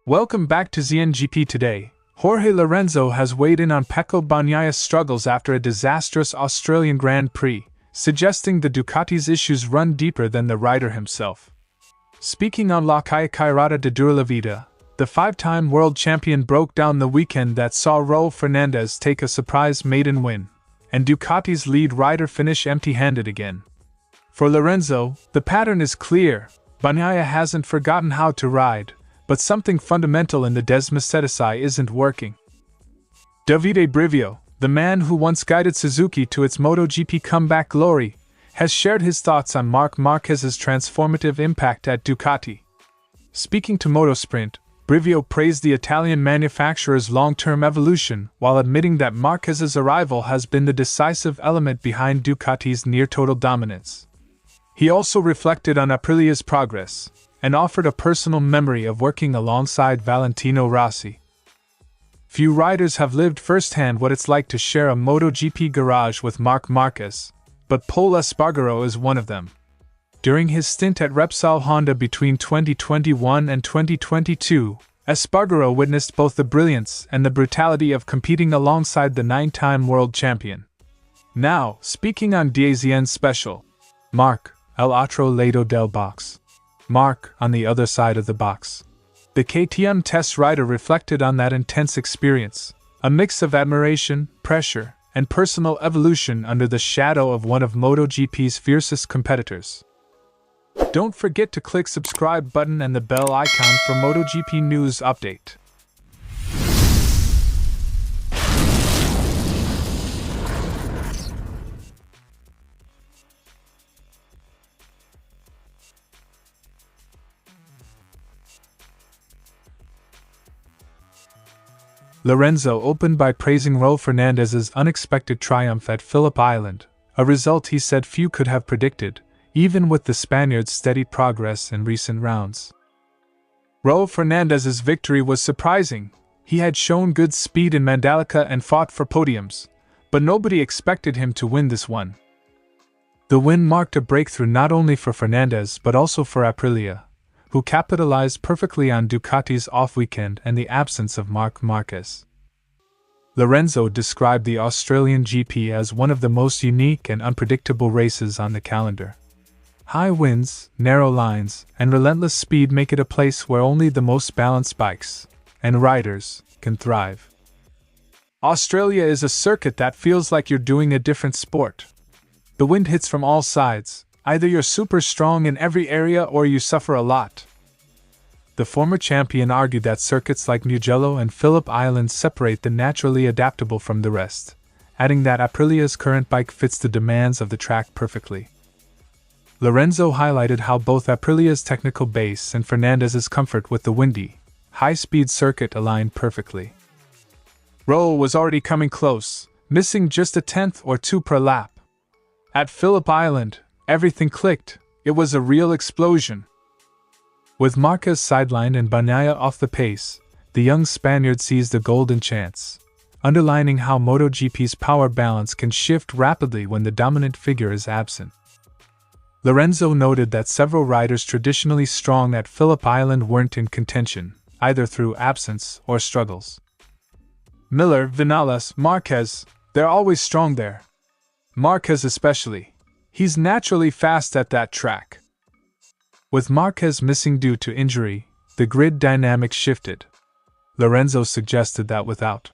Welcome back to ZNGP Today. Jorge Lorenzo has weighed in on Pecco Bagnaia's struggles after a disastrous Australian Grand Prix, suggesting the Ducati's issues run deeper than the rider himself. Speaking on La Chiacchierata de Duralavita, the five-time world champion broke down the weekend that saw Raúl Fernández take a surprise maiden win, and Ducati's lead rider finish empty-handed again. For Lorenzo, the pattern is clear. Bagnaia hasn't forgotten how to ride, but something fundamental in the Desmosedici isn't working. Davide Brivio, the man who once guided Suzuki to its MotoGP comeback glory, has shared his thoughts on Marc Márquez's transformative impact at Ducati. Speaking to MotoSprint, Brivio praised the Italian manufacturer's long-term evolution while admitting that Márquez's arrival has been the decisive element behind Ducati's near-total dominance. He also reflected on Aprilia's progress and offered a personal memory of working alongside Valentino Rossi. Few riders have lived firsthand what it's like to share a MotoGP garage with Marc Márquez, but Pol Espargaro is one of them. During his stint at Repsol Honda between 2021 and 2022, Espargaro witnessed both the brilliance and the brutality of competing alongside the 9-time world champion. Now, speaking on DAZN Special, Marc, el otro lado del box. Marc, on the other side of the box. The KTM test rider reflected on that intense experience, a mix of admiration, pressure, and personal evolution under the shadow of one of MotoGP's fiercest competitors. Don't forget to click subscribe button and the bell icon for MotoGP news update. Lorenzo opened by praising Raúl Fernández's unexpected triumph at Phillip Island, a result he said few could have predicted, even with the Spaniard's steady progress in recent rounds. Raúl Fernández's victory was surprising. He had shown good speed in Mandalika and fought for podiums, but nobody expected him to win this one. The win marked a breakthrough not only for Fernández but also for Aprilia, who capitalized perfectly on Ducati's off-weekend and the absence of Marc Márquez. Lorenzo described the Australian GP as one of the most unique and unpredictable races on the calendar. High winds, narrow lines, and relentless speed make it a place where only the most balanced bikes and riders can thrive. Australia is a circuit that feels like you're doing a different sport. The wind hits from all sides. Either you're super strong in every area or you suffer a lot. The former champion argued that circuits like Mugello and Phillip Island separate the naturally adaptable from the rest, adding that Aprilia's current bike fits the demands of the track perfectly. Lorenzo highlighted how both Aprilia's technical base and Fernández's comfort with the windy, high-speed circuit aligned perfectly. Raúl was already coming close, missing just a tenth or two per lap. At Phillip Island, everything clicked. It was a real explosion. With Marquez sidelined and Bagnaia off the pace, the young Spaniard seized a golden chance, underlining how MotoGP's power balance can shift rapidly when the dominant figure is absent. Lorenzo noted that several riders traditionally strong at Phillip Island weren't in contention, either through absence or struggles. Miller, Vinales, Marquez, they're always strong there. Marquez especially. He's naturally fast at that track. With Marquez missing due to injury, the grid dynamics shifted. Lorenzo suggested that without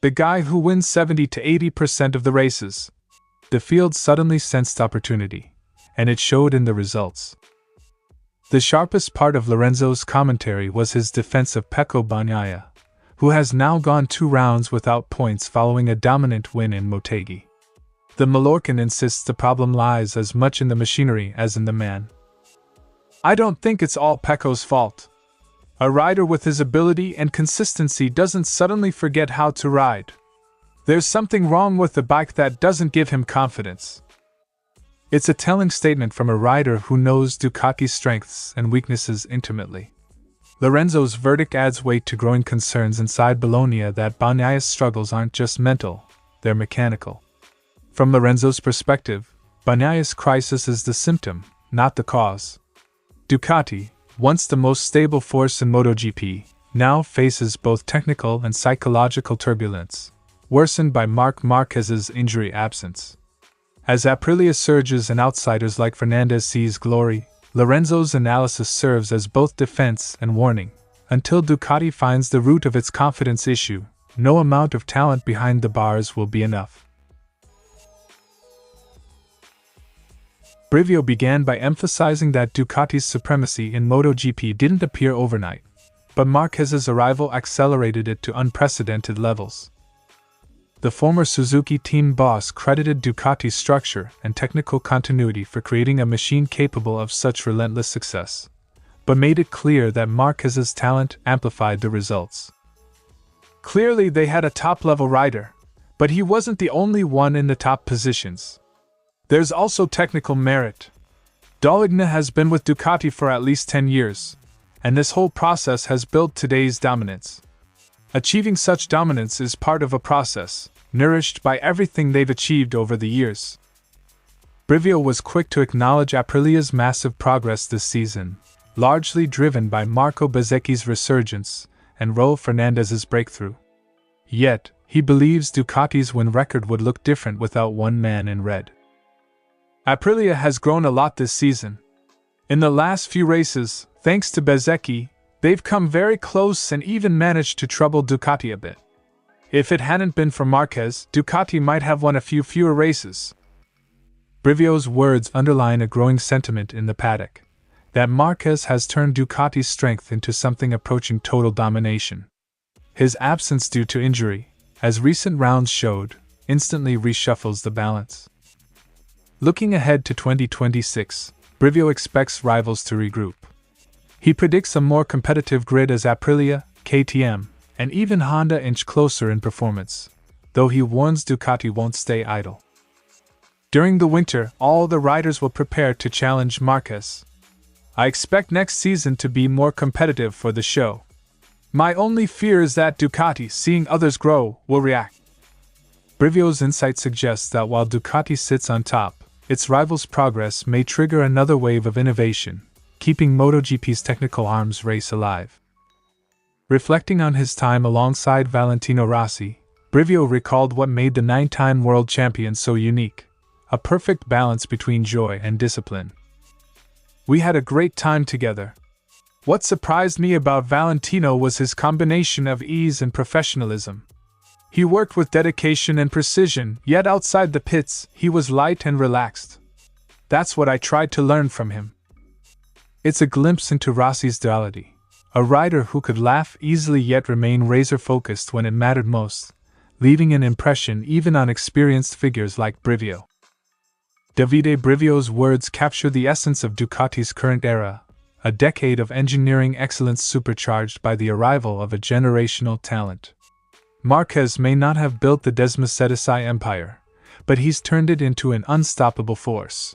the guy who wins 70 to 80% of the races, the field suddenly sensed opportunity, and it showed in the results. The sharpest part of Lorenzo's commentary was his defense of Pecco Bagnaia, who has now gone 2 rounds without points following a dominant win in Motegi. The Mallorcan insists the problem lies as much in the machinery as in the man. I don't think it's all Pecco's fault. A rider with his ability and consistency doesn't suddenly forget how to ride. There's something wrong with the bike that doesn't give him confidence. It's a telling statement from a rider who knows Ducati's strengths and weaknesses intimately. Lorenzo's verdict adds weight to growing concerns inside Bologna that Bagnaia's struggles aren't just mental, they're mechanical. From Lorenzo's perspective, Bagnaia's crisis is the symptom, not the cause. Ducati, once the most stable force in MotoGP, now faces both technical and psychological turbulence, worsened by Marc Márquez's injury absence. As Aprilia surges and outsiders like Fernández seize glory, Lorenzo's analysis serves as both defense and warning. Until Ducati finds the root of its confidence issue, no amount of talent behind the bars will be enough. Brivio began by emphasizing that Ducati's supremacy in MotoGP didn't appear overnight, but Marquez's arrival accelerated it to unprecedented levels. The former Suzuki team boss credited Ducati's structure and technical continuity for creating a machine capable of such relentless success, but made it clear that Marquez's talent amplified the results. Clearly they had a top-level rider, but he wasn't the only one in the top positions. There's also technical merit. Doligne has been with Ducati for at least 10 years, and this whole process has built today's dominance. Achieving such dominance is part of a process, nourished by everything they've achieved over the years. Brivio was quick to acknowledge Aprilia's massive progress this season, largely driven by Marco Bezzecchi's resurgence and Raúl Fernández's breakthrough. Yet, he believes Ducati's win record would look different without one man in red. Aprilia has grown a lot this season. In the last few races, thanks to Bezzecchi, they've come very close and even managed to trouble Ducati a bit. If it hadn't been for Marquez, Ducati might have won a few fewer races. Brivio's words underline a growing sentiment in the paddock, that Marquez has turned Ducati's strength into something approaching total domination. His absence due to injury, as recent rounds showed, instantly reshuffles the balance. Looking ahead to 2026, Brivio expects rivals to regroup. He predicts a more competitive grid as Aprilia, KTM, and even Honda inch closer in performance, though he warns Ducati won't stay idle. During the winter, all the riders will prepare to challenge Marquez. I expect next season to be more competitive for the show. My only fear is that Ducati, seeing others grow, will react. Brivio's insight suggests that while Ducati sits on top, its rivals' progress may trigger another wave of innovation, keeping MotoGP's technical arms race alive. Reflecting on his time alongside Valentino Rossi, Brivio recalled what made the 9-time world champion so unique: a perfect balance between joy and discipline. We had a great time together. What surprised me about Valentino was his combination of ease and professionalism. He worked with dedication and precision, yet outside the pits, he was light and relaxed. That's what I tried to learn from him. It's a glimpse into Rossi's duality, a rider who could laugh easily yet remain razor-focused when it mattered most, leaving an impression even on experienced figures like Brivio. Davide Brivio's words capture the essence of Ducati's current era, a decade of engineering excellence supercharged by the arrival of a generational talent. Marquez may not have built the Desmosedici empire, but he's turned it into an unstoppable force.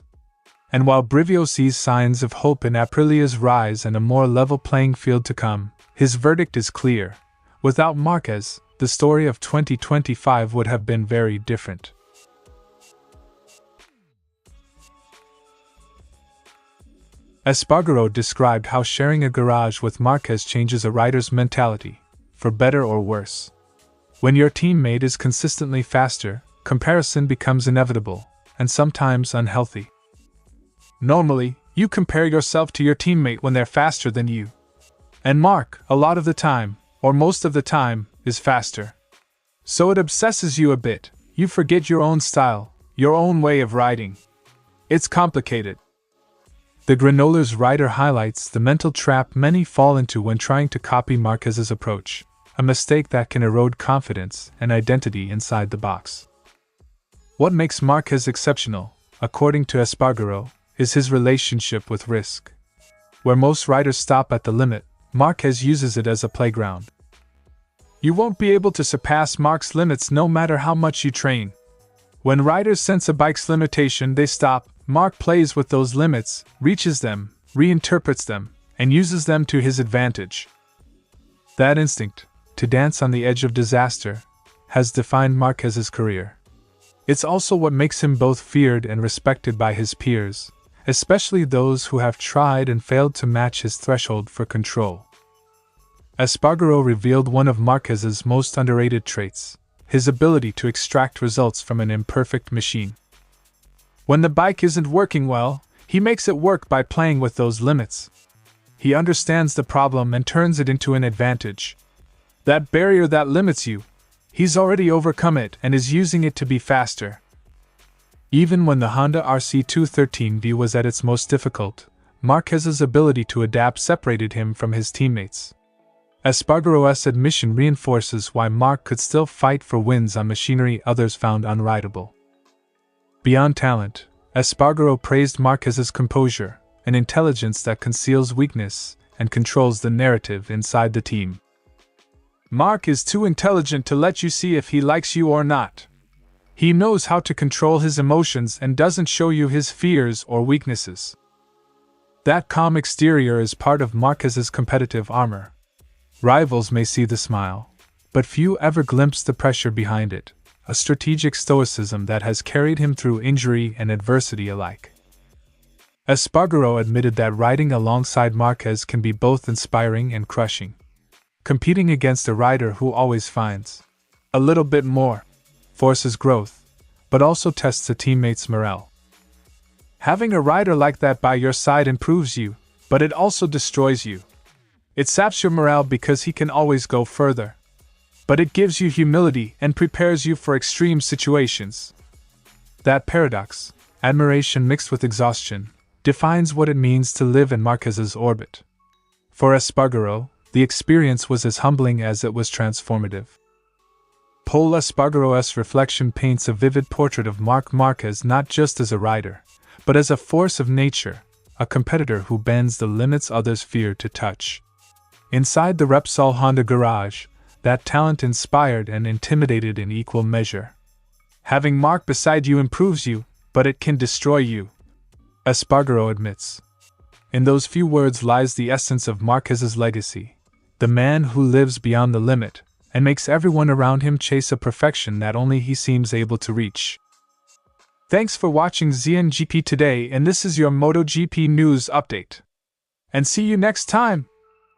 And while Brivio sees signs of hope in Aprilia's rise and a more level playing field to come, his verdict is clear. Without Marquez, the story of 2025 would have been very different. Espargaro described how sharing a garage with Marquez changes a rider's mentality, for better or worse. When your teammate is consistently faster, comparison becomes inevitable, and sometimes unhealthy. Normally, you compare yourself to your teammate when they're faster than you. And Marc, a lot of the time, or most of the time, is faster. So it obsesses you a bit. You forget your own style, your own way of riding. It's complicated. The Granola's rider highlights the mental trap many fall into when trying to copy Marquez's approach, a mistake that can erode confidence and identity inside the box. What makes Marquez exceptional, according to Espargaro, is his relationship with risk. Where most riders stop at the limit, Marquez uses it as a playground. You won't be able to surpass Marc's limits no matter how much you train. When riders sense a bike's limitation, they stop. Marc plays with those limits, reaches them, reinterprets them, and uses them to his advantage. That instinct, to dance on the edge of disaster, has defined Marquez's career. It's also what makes him both feared and respected by his peers, especially those who have tried and failed to match his threshold for control. Espargaro revealed one of Marquez's most underrated traits: his ability to extract results from an imperfect machine. When the bike isn't working well, he makes it work by playing with those limits. He understands the problem and turns it into an advantage. That barrier that limits you, he's already overcome it and is using it to be faster. Even when the Honda RC213V was at its most difficult, Marquez's ability to adapt separated him from his teammates. Espargaro's admission reinforces why Marc could still fight for wins on machinery others found unrideable. Beyond talent, Espargaro praised Marquez's composure, an intelligence that conceals weakness and controls the narrative inside the team. Marc is too intelligent to let you see if he likes you or not. He knows how to control his emotions and doesn't show you his fears or weaknesses. That calm exterior is part of Marquez's competitive armor. Rivals may see the smile, but few ever glimpse the pressure behind it, a strategic stoicism that has carried him through injury and adversity alike. Espargaro admitted that riding alongside Marquez can be both inspiring and crushing. Competing against a rider who always finds a little bit more forces growth, but also tests a teammate's morale. Having a rider like that by your side improves you, but it also destroys you. It saps your morale because he can always go further. But it gives you humility and prepares you for extreme situations. That paradox, admiration mixed with exhaustion, defines what it means to live in Marquez's orbit. For Espargaro, the experience was as humbling as it was transformative. Paul Espargaro's reflection paints a vivid portrait of Marc Márquez not just as a rider, but as a force of nature, a competitor who bends the limits others fear to touch. Inside the Repsol Honda garage, that talent inspired and intimidated in equal measure. Having Marc beside you improves you, but it can destroy you, Espargaro admits. In those few words lies the essence of Marquez's legacy, the man who lives beyond the limit, and makes everyone around him chase a perfection that only he seems able to reach. Thanks for watching ZNGP Today, and this is your MotoGP news update. And see you next time!